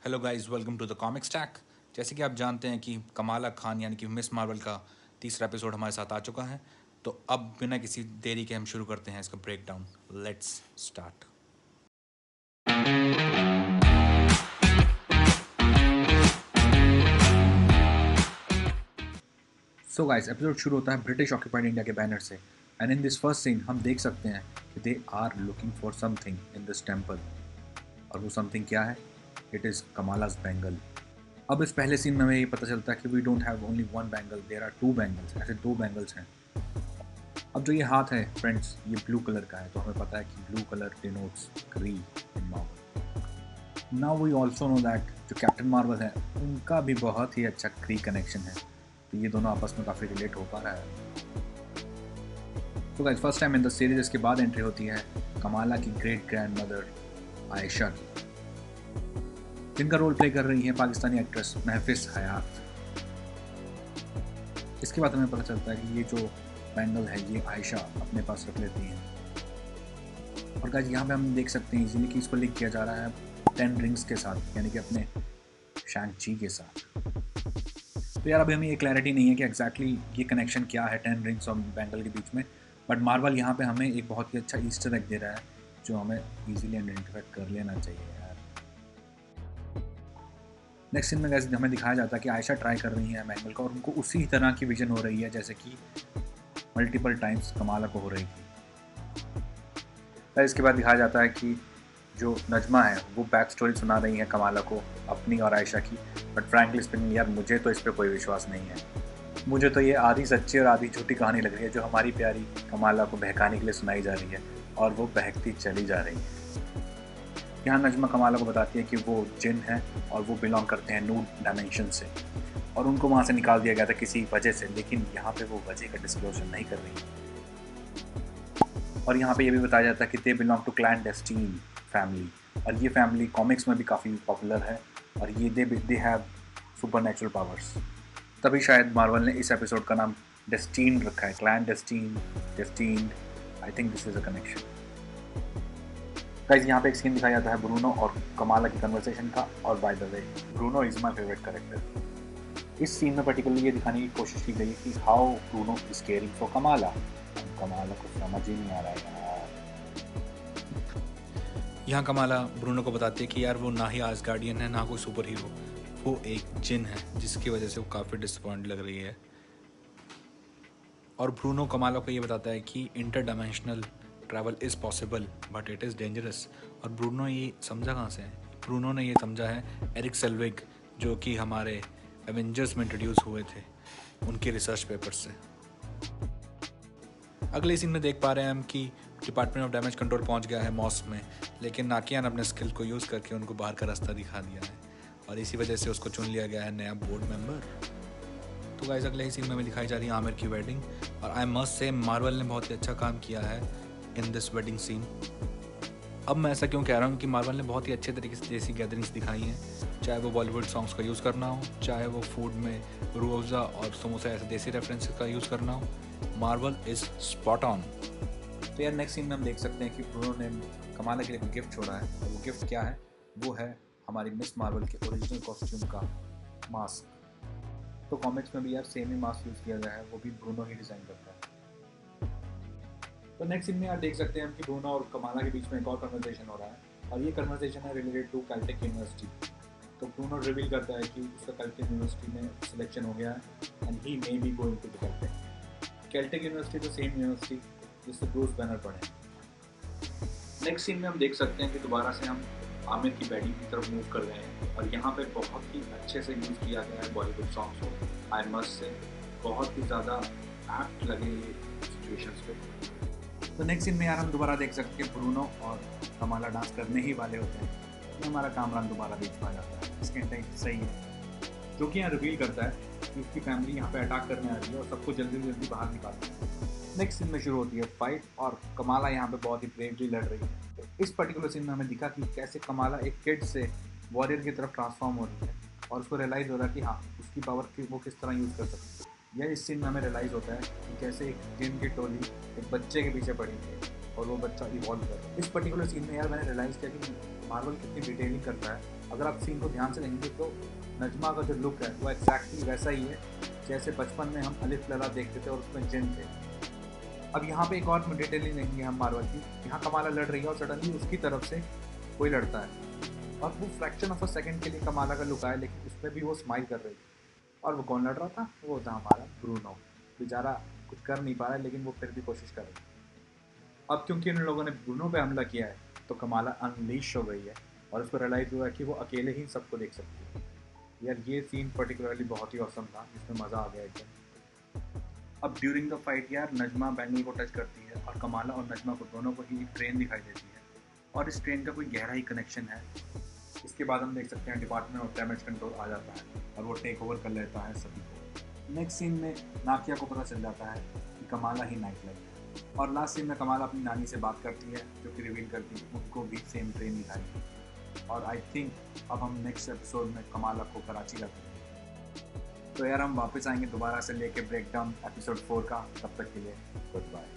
Hello guys, welcome to the comic stack. जैसे कि आप जानते हैं कि कमाला खान यानी कि मिस मार्वल का तीसरा एपिसोड हमारे साथ आ चुका है। तो अब बिना किसी देरी के हम शुरू करते हैं इसका break down. Let's start. So guys, episode शुरू होता है ब्रिटिश ऑक्यूपाइड इंडिया के बैनर से। And in this first scene हम देख सकते हैं कि they are looking for something in this temple. और वो समथिंग क्या है? It is Kamala's bangle. अब इस पहले सीन में हमें ये पता चलता है कि we don't have only one bangle, there are two bangles. ऐसे दो बैंगल्स हैं। अब जो ये हाथ है फ्रेंड्स, ये ब्लू कलर का है, तो हमें पता है कि blue colour denotes Kree in Marvel. Now we also know that जो कैप्टन मार्वल है उनका भी बहुत ही अच्छा क्री कनेक्शन है, तो ये दोनों आपस में काफ़ी रिलेट हो पा रहा है। तो guys, first time in the series इसके बाद एंट्री होती है कमाला की ग्रेट ग्रैंड मदर आयशा की, जिनका रोल प्ले कर रही है पाकिस्तानी एक्ट्रेस महफिज हयात। इसके बाद हमें पता चलता है कि ये जो बैंगल है ये आयशा अपने पास रख लेती है। और गाइस, यहाँ पे हम देख सकते हैं इजीली कि इसको लिंक किया जा रहा है 10 रिंग्स के साथ, यानी कि अपने शैंग-ची के साथ। तो यार अभी हमें ये क्लैरिटी नहीं है कि एग्जैक्टली ये कनेक्शन क्या है 10 रिंग्स और बैंगल के बीच में, बट मार्वल यहाँ पे हमें एक बहुत ही अच्छा ईस्टर एग दे रहा है जो हमें इजीली आइडेंटिफाई कर लेना चाहिए यार। नेक्स्ट सीन में गाइस हमें दिखाया जाता है कि आयशा ट्राई कर रही है बैंगल को और उनको उसी तरह की विजन हो रही है जैसे कि मल्टीपल टाइम्स कमाला को हो रही थी। फिर इसके बाद दिखाया जाता है कि जो नजमा है वो बैक स्टोरी सुना रही है कमाला को अपनी और आयशा की। बट फ्रैंकली स्पीकिंग यार मुझे तो इस पर कोई विश्वास नहीं है। मुझे तो ये आधी सच्ची और आधी झूठी कहानी लग रही है जो हमारी प्यारी कमाला को बहकाने के लिए सुनाई जा रही है, और वो बहकती चली जा रही है। यहाँ नजमा कमाला को बताती है कि वो जिन है और वो बिलोंग करते हैं न्यू डायमेंशन से, और उनको वहाँ से निकाल दिया गया था किसी वजह से, लेकिन यहाँ पे वो वजह का डिस्क्लोजर नहीं कर रही है। और यहाँ पे ये भी बताया जाता है कि दे बिलोंग टू क्लैंडेस्टीन फैमिली, और ये फैमिली कॉमिक्स में भी काफ़ी पॉपुलर है, और ये दे हैव सुपरनैचुरल पावर्स। तभी शायद मार्वल ने इस एपिसोड का नाम डेस्टीन रखा है, clandestine, destined. I think this is a connection. Guys, यहाँ पे एक सीन दिखाया जाता है ब्रूनो और कमाला की कन्वर्सेशन का, और by the way Bruno is my favourite character. इस सीन में पर्टिकुलरली ये दिखाने की कोशिश की गई है कि how Bruno is caring for Kamala. Kamala को समझ ही नहीं आ रहा है यार। यहाँ कमाला ब्रूनो को बताती है कि यार वो ना ही आसगार्डियन है ना कोई सुपर हीरो, वो एक जिन है, जिसकी वजह से वो काफ़ी डिसअपॉइंट लग रही है। और ब्रूनो कमाला को ये बताता है कि inter dimensional travel is possible but it is dangerous. और ब्रूनो ये समझा कहाँ से है? ब्रूनो ने ये समझा है एरिक सेल्विग, जो कि हमारे एवेंजर्स में इंट्रोड्यूस हुए थे, उनके रिसर्च पेपर से। अगले सीन में देख पा रहे हैं हम कि डिपार्टमेंट ऑफ डैमेज कंट्रोल पहुंच गया है मॉस्क में, लेकिन नाकिया ने अपने स्किल को यूज़ करके उनको बाहर का रास्ता दिखा दिया है, और इसी वजह से उसको चुन लिया गया है नया बोर्ड मेंबर। तो गाइस, अगले ही सीन में हमें दिखाई जा रही है आमिर की वेडिंग, और आई मस्ट से मार्वल ने बहुत ही अच्छा काम किया है इन दिस वेडिंग सीन। अब मैं ऐसा क्यों कह रहा हूँ कि मार्वल ने बहुत ही अच्छे तरीके से देसी गैदरिंग्स दिखाई हैं, चाहे वो बॉलीवुड सॉन्ग्स का यूज़ करना हो, चाहे वो फूड में रूह अफ़ज़ा और समोसा ऐसे देसी रेफरेंसेस का यूज़ करना हो। Marvel is spot on. तो यार नेक्स्ट सीन में हम देख सकते हैं कि ब्रूनो ने कमाला के लिए एक गिफ्ट छोड़ा है, और वो गिफ्ट क्या है? वो है हमारी मिस मार्वल के ओरिजिनल कॉस्ट्यूम का मास्क। तो कॉमिक्स में भी यार सेम ही मास्क यूज़ किया गया है, वो भी ब्रूनो ही डिज़ाइन करता है। तो नेक्स्ट सीन में यार देख सकते हैं हम कि ब्रूनो और कमाला के बीच में एक और कन्वर्सेशन हो रहा है, और ये कन्वर्सेशन है रिलेटेड टू कैलटेक यूनिवर्सिटी। तो ब्रूनो रिवील करता है कि उसका कैलटेक यूनिवर्सिटी में सिलेक्शन हो गया है and he may be going to the Caltech. Caltech university तो सेम यूनिवर्सिटी जिससे ब्रूस बैनर पढ़े। नेक्स्ट सीन में हम देख सकते हैं कि दोबारा से हम आमिर की वेडिंग की तरफ मूव कर रहे हैं, और यहाँ पे बहुत ही अच्छे से यूज़ किया गया है बॉलीवुड सॉन्ग्स को। आई मस्ट से बहुत ही ज़्यादा एप्ट लगे ये सिचुएशंस पे। तो नेक्स्ट सीन में यार हम दोबारा देख सकते हैं ब्रूनो और कमाला डांस करने ही वाले होते हैं, तो हमारा कामरान दोबारा देख पा जाता है। इसके इंटेंट सही है, जो कि यहाँ रिवील करता है कि उसकी फैमिली यहाँ पे अटैक करने आ रही है और सबको जल्दी जल्दी बाहर निकालती है। नेक्स्ट सीन में शुरू होती है फाइट, और कमाला यहाँ पे बहुत ही ब्रेवली लड़ रही है। तो इस पर्टिकुलर सीन में हमें दिखा कि कैसे कमाला एक किड से वॉरियर की तरफ ट्रांसफॉर्म हो रही है, और उसको रियलाइज़ हो रहा है कि हाँ उसकी पावर की वो किस तरह यूज़ कर सकती है। यह इस सीन में हमें रियलाइज़ होता है कि कैसे एक जिन की टोली एक बच्चे के पीछे पड़ी है और वो बच्चा इवॉल्व कर रहा है। इस पर्टिकुलर सीन में यार मैंने रियलाइज़ किया कि मार्वल कितनी डिटेलिंग करता है अगर आप सीन को ध्यान से देखेंगे तो नजमा का जो लुक है वो एग्जैक्टली वैसा ही है जैसे बचपन में हम अलिफ लैला देखते थे और उसमें जिन थे। अब यहाँ पे एक और डिटेलिंग देखेंगे हम मार्वल की। यहाँ कमाला लड़ रही है और सडनली उसकी तरफ से कोई लड़ता है और वो फ्रैक्शन ऑफ अ सेकंड के लिए कमाला का लुक आया, लेकिन उसमें भी वो स्माइल कर रही थी। और वो कौन लड़ रहा था? वो था हमारा ब्रूनो। बेचारा कुछ कर नहीं पा रहा है लेकिन वो फिर भी कोशिश कर रहा है। अब क्योंकि उन लोगों ने ब्रूनो पे हमला किया है तो कमाला अनलीश हो गई है और उसको रियलाइज़ हुआ है कि वो अकेले ही सबको देख सकती है। यार ये सीन पर्टिकुलरली बहुत ही औसम था, जिसमें मज़ा आ गया एकदम। अब ड्यूरिंग द फाइट यार नजमा बैंगल को टच करती है और कमाला और नजमा को दोनों को ही ट्रेन दिखाई देती है और इस ट्रेन का कोई गहरा ही कनेक्शन है। इसके बाद हम देख सकते हैं डिपार्टमेंट ऑफ डैमेज कंट्रोल आ जाता है और वो टेक ओवर कर लेता है सभी को। नेक्स्ट सीन में नाकिया को पता चल जाता है कि कमाला ही नाइट लाइफ है और लास्ट सीन में कमाला अपनी नानी से बात करती है जो कि रिवील करती है उनको भी सेम ट्रेन दिखाई। और आई थिंक अब हम नेक्स्ट एपिसोड में कमाला को कराची लाते हैं। तो यार हम वापस आएंगे दोबारा से लेके ब्रेक डाउन एपिसोड 4 का। तब तक के लिए गुड बाय।